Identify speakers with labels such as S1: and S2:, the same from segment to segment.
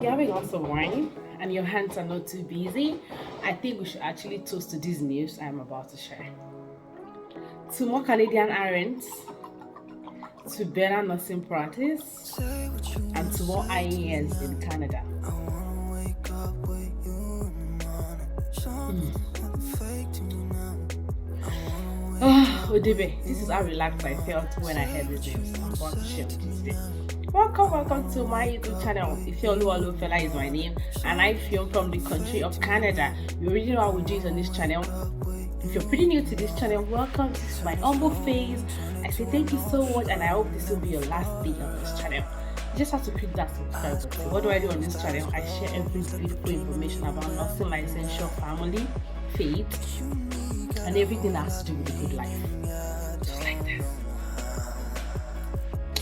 S1: You're having a glass of wine and your hands are not too busy, I think we should actually toast to this news I'm about to share. To more Canadian RNs, to better nursing practice, and to more IENs in Canada. Oh, Odibe, this is how relaxed I felt when I heard this news. I'm about to share with you today. Welcome to my YouTube channel. Ifeoluwa Fela is my name, and I film from the country of Canada. You already know how we do it on this channel. If you're pretty new to this channel, welcome. This is my humble face. I say thank you so much, and I hope this will be your last day on this channel. You just have to click that subscribe button. What do I do on this channel? I share every beautiful information about nursing, licensure, family, faith, and everything that has to do with a good life. Just like this.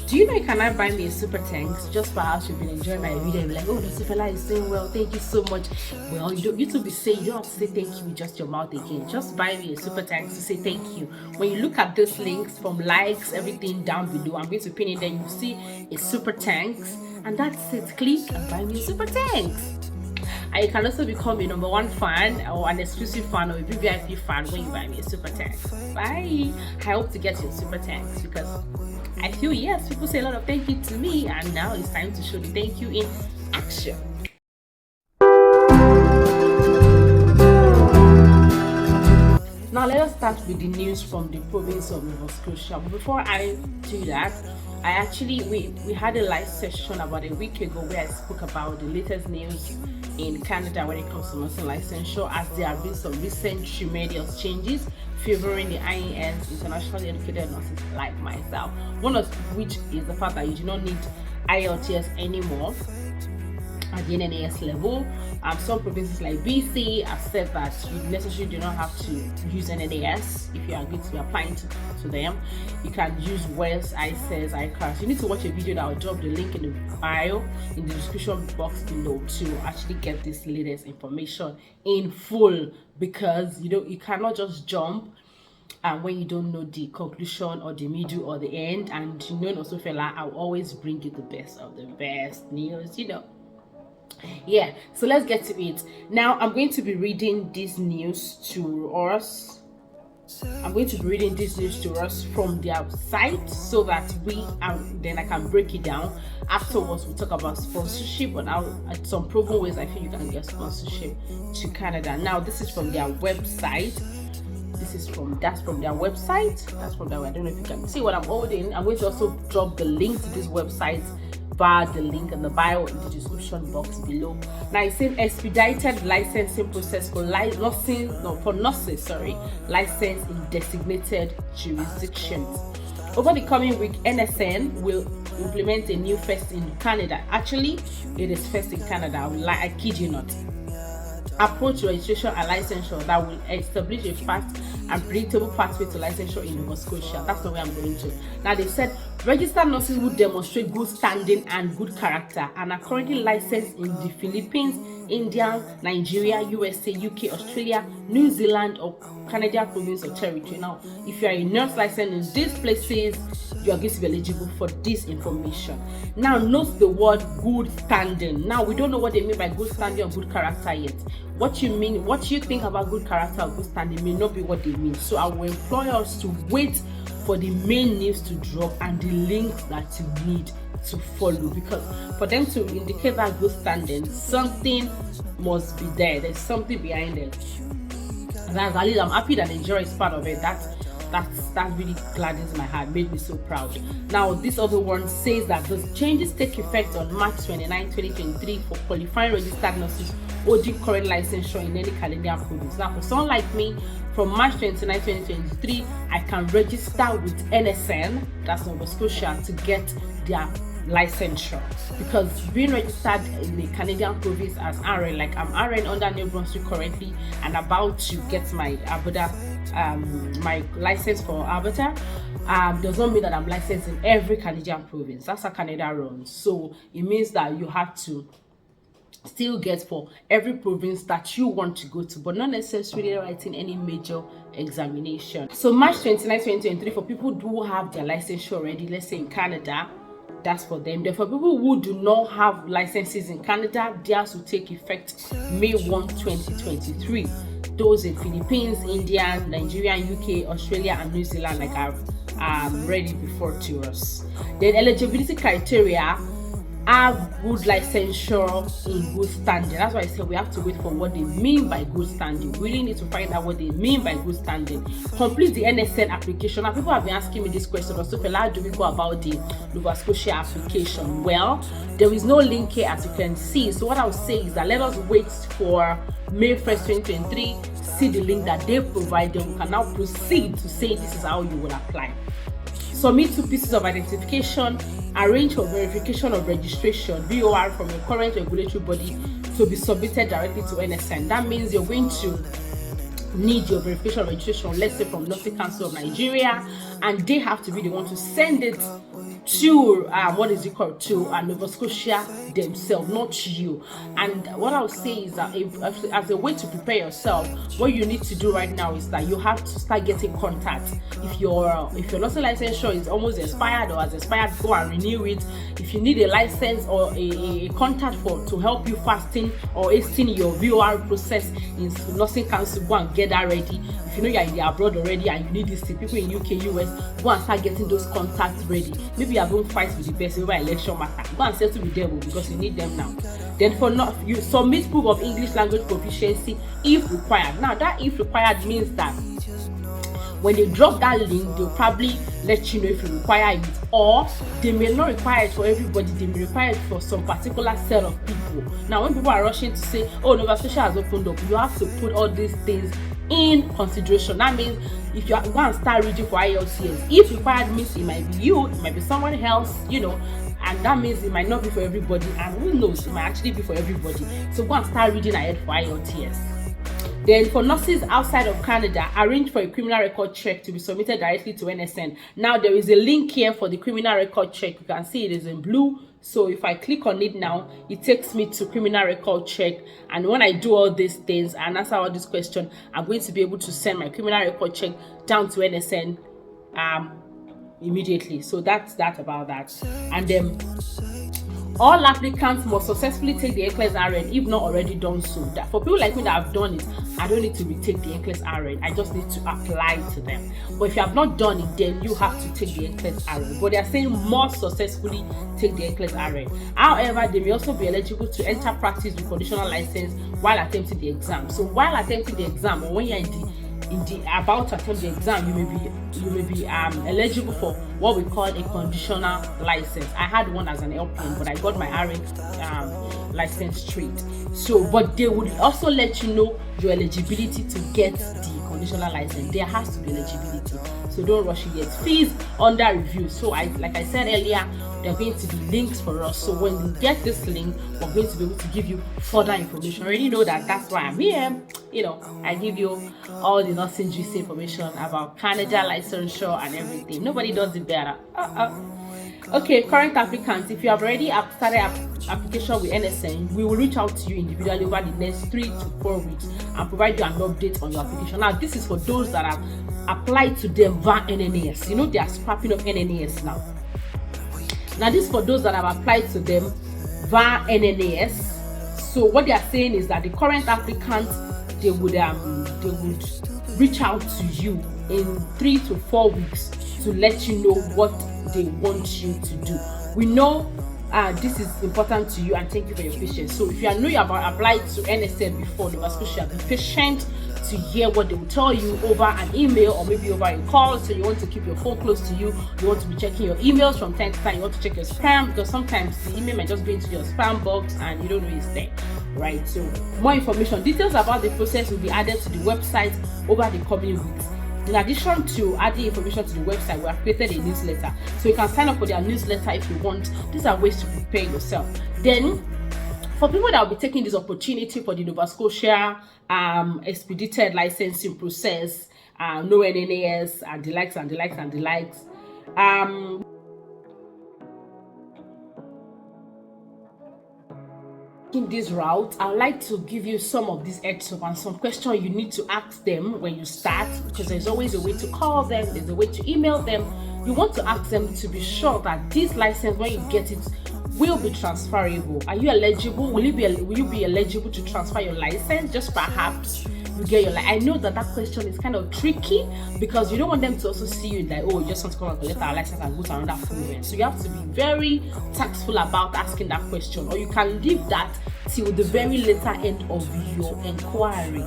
S1: Do you know you cannot buy me a super thanks just for how you've been enjoying my video and be like, oh, the Fela is saying well, thank you so much. Well, you to be saying, you don't have to say thank you with just your mouth again. Just buy me a super thanks to say thank you. When you look at those links from likes, everything down below, I'm going to pin it, then you see a super thanks, and that's it. Click and buy me a super thanks. And you can also become a #1 fan or an exclusive fan or a VVIP fan when you buy me a super thanks. Bye. I hope to get your super thanks because I feel, yes, people say a lot of thank you to me, and now it's time to show the thank you in action. Now let us start with the news from the province of Novascotia. Before I do that, we had a live session about a week ago where I spoke about the latest news in Canada when it comes to nursing licensure, as there have been some recent tremendous changes favoring the IENs, internationally educated nurses like myself. One of which is the fact that you do not need IELTS anymore at the Nnas level. Some provinces like BC have said that you necessarily do not have to use Nnas if you are going to be applying to them. You can use WES, ICES, ICARS. You need to watch a video that I'll drop the link in the bio, in the description box below, to actually get this latest information in full, because you cannot just jump when you don't know the conclusion or the middle or the end. And also Fela, I'll always bring you the best of the best news, Yeah, so let's get to it. Now I'm going to be reading this news to us. From their site, so that then I can break it down. Afterwards, we'll talk about sponsorship and how, at some proven ways, I feel you can get sponsorship to Canada. Now, this is from their website. That's from their website. I don't know if you can see what I'm holding. I'm going to also drop the link to this website via the link in the bio in the description box below. Now it's saying expedited licensing process for nurses, licensed in designated jurisdictions. Over the coming week, NSN will implement a new first in Canada. Actually, it is first in Canada. I kid you not. Approach registration and licensure that will establish a fast and predictable pathway to licensure in Nova Scotia. That's the way I'm going to. Now they said registered nurses will demonstrate good standing and good character and are currently licensed in the Philippines, India, Nigeria, USA, UK, Australia, New Zealand, or Canadian province or territory. Now, if you are a nurse licensed in these places, you are going to be eligible for this information. Now, note the word good standing. Now, we don't know what they mean by good standing or good character yet. What you think about good character or good standing may not be what they mean. So I will employ us to wait for the main news to drop and the links that you need to follow, because for them to indicate that good standing, something must be there. There's something behind it. And at least I'm happy that Nigeria is part of it. That really gladdens my heart, made me so proud. Now, this other one says that the changes take effect on March 29, 2023 for qualifying registered nurses holding current licensure in any Canadian province. Now, for someone like me, from March 29, 2023, I can register with NSN, that's Nova Scotia, to get their licensure, because being registered in the Canadian province as RN, like I'm RN under New Brunswick currently and about to get my Alberta, my license for Alberta, does not mean that I'm licensed in every Canadian province. That's how Canada runs. So it means that you have to still get for every province that you want to go to, but not necessarily writing any major examination. So March 29, 2023, for people who have their licensure already, let's say in Canada, That's for them. Then for people who do not have licenses in Canada, theirs will take effect May 1, 2023. Those in Philippines, India, Nigeria, UK, Australia, and New Zealand, like I've read it before to us. Then eligibility criteria: have good licensure in good standing. That's why I said we have to wait for what they mean by good standing. We really need to find out what they mean by good standing. Complete the NSN application. Now, people have been asking me this question also, how do we go about the Novascotia application? Well, there is no link here, as you can see. So what I would say is that let us wait for May 1st, 2023, see the link that they provide, then we can now proceed to say this is how you will apply. Submit 2 pieces of identification, arrange for verification of registration, VOR, from your current regulatory body to be submitted directly to NSN. That means you're going to need your verification of registration, let's say from Nursing Council of Nigeria, and they have to be the one to send it to Nova Scotia themselves, not you. And what I'll say is that as a way to prepare yourself, what you need to do right now is that you have to start getting contact. If your nursing licensure is almost expired or has expired, go and renew it. If you need a license or a contact to help you fasting or hasten your VOR process in Nursing Council, go and get that ready. If you know you're in the abroad already and you need this thing, people in UK, US, go and start getting those contacts ready. Maybe you are going to fight with the person over election matter. Go and settle with them because you need them now. Then you submit proof of English language proficiency if required. Now that if required means that when they drop that link, they'll probably let you know if you require it, or they may not require it for everybody. They may require it for some particular set of people. Now, when people are rushing to say, "Oh, Novascotia has opened up," you have to put all these things in consideration. That means if you are going to start reading for IELTS, if required means it might be you, it might be someone else, and that means it might not be for everybody, and who knows, it might actually be for everybody. So go and start reading ahead for IELTS. Then for nurses outside of Canada, arrange for a criminal record check to be submitted directly to NSN. Now there is a link here for the criminal record check. You can see it is in blue. So if I click on it now, it takes me to criminal record check. And when I do all these things and answer all these questions, I'm going to be able to send my criminal record check down to NSN immediately. So that's that about that. And then all applicants must successfully take the LICENSURE if not already done so. That for people like me that have done it, I don't need to retake the LICENSURE. I just need to apply to them. But if you have not done it, then you have to take the LICENSURE. But they are saying must successfully take the LICENSURE. However, they may also be eligible to enter practice with conditional license while attempting the exam. So while attempting the exam, or when you're in the about to attempt the exam, you may be eligible for what we call a conditional license. I had one as an LPN, but I got my RN license straight. So, but they would also let you know your eligibility to get the conditional license. There has to be eligibility, so don't rush it yet. Fees under review. So like I said earlier, there are going to be links for us. So when you get this link, we're going to be able to give you further information. I already know that. That's why I'm here. I give you all the nursing juicy information about Canada, licensure, and everything. Nobody does it better. Okay, current applicants, if you have already started application with NSN, we will reach out to you individually over the next 3 to 4 weeks and provide you an update on your application. Now, this is for those that have applied to them via NNAS. They are scrapping up NNAS now. Now, this is for those that have applied to them via NNAS. So what they are saying is that the current applicants, they would reach out to you in 3 to 4 weeks to let you know what they want you to do. We know this is important to you, and thank you for your patience. So if you know you have applied to NSN before, Novascotia, be patient to hear what they will tell you over an email or maybe over a call. So you want to keep your phone close to you. You want to be checking your emails from time to time. You want to check your spam, because sometimes the email might just go into your spam box and you don't know it's there, right? So more information, details about the process will be added to the website over the coming weeks. In addition to adding information to the website, we have created a newsletter. So you can sign up for their newsletter if you want. These are ways to prepare yourself. Then, for people that will be taking this opportunity for the Nova Scotia expedited licensing process, no NNAS, and the likes and the likes and the likes. In this route, I'd like to give you some of these heads up and some questions you need to ask them when you start, because there's always a way to call them, there's a way to email them. You want to ask them to be sure that this license, when you get it, will be transferable. Are you eligible? Will you be eligible to transfer your license? Just perhaps you get your I know that question is kind of tricky, because you don't want them to also see you like, oh, you just want to come and collect our license and go to another fluent. So you have to be very tactful about asking that question, or you can leave that till the very later end of your inquiry.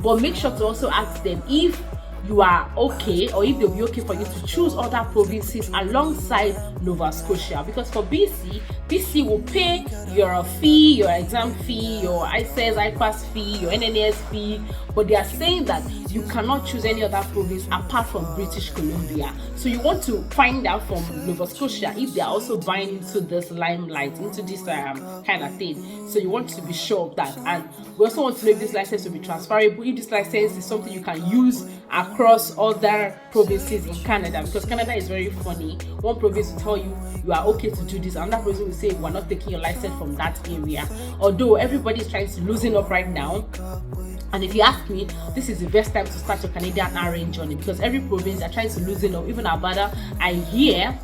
S1: But make sure to also ask them if you are okay, or if they'll be okay for you to choose other provinces alongside Nova Scotia, because for BC will pay your fee, your exam fee, your ICES, IPAS fee, your NNS fee, but they are saying that you cannot choose any other province apart from British Columbia. So you want to find out from Nova Scotia if they are also buying into this limelight, into this kind of thing. So you want to be sure of that. And we also want to know if this license will be transferable, if this license is something you can use across other provinces in Canada, because Canada is very funny. One province will tell you you are okay to do this, another province will say we're not taking your license from that area. Although everybody is trying to loosen up right now, and if you ask me, this is the best time to start your CANADIANRN journey, because every province are trying to loosen up. Even Alberta, I hear,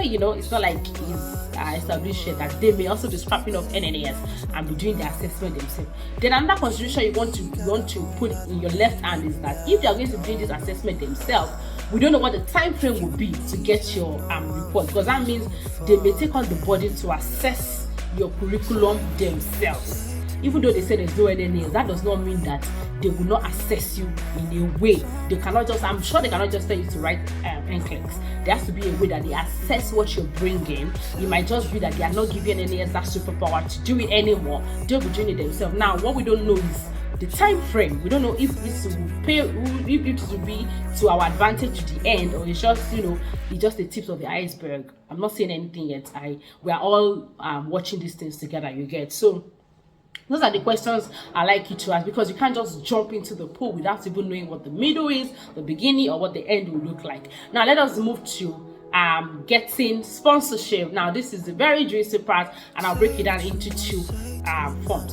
S1: you know, it's not like it's established yet that they may also be scrapping off NNS and be doing the assessment themselves. Then another consideration you want to put in your left hand is that if they are going to do this assessment themselves, we don't know what the time frame will be to get your report, because that means they may take on the burden to assess your curriculum themselves. Even though they say there's no NNS, that does not mean that they will not assess you in a way. They cannot just, I'm sure they cannot just tell you to write NCLEX. There has to be a way that they assess what you're bringing. It might just be that they are not giving NNS that superpower to do it anymore. They'll be doing it themselves. Now, what we don't know is the time frame. We don't know if this will pay, if it will be to our advantage to the end, or it's just, you know, it's just the tips of the iceberg. I'm not saying anything yet. We are all watching these things together, you get. So those are the questions I like you to ask, because you can't just jump into the pool without even knowing what the middle is, the beginning, or what the end will look like. Now let us move to getting sponsorship. Now this is the very juicy part, and I'll break it down into two forms.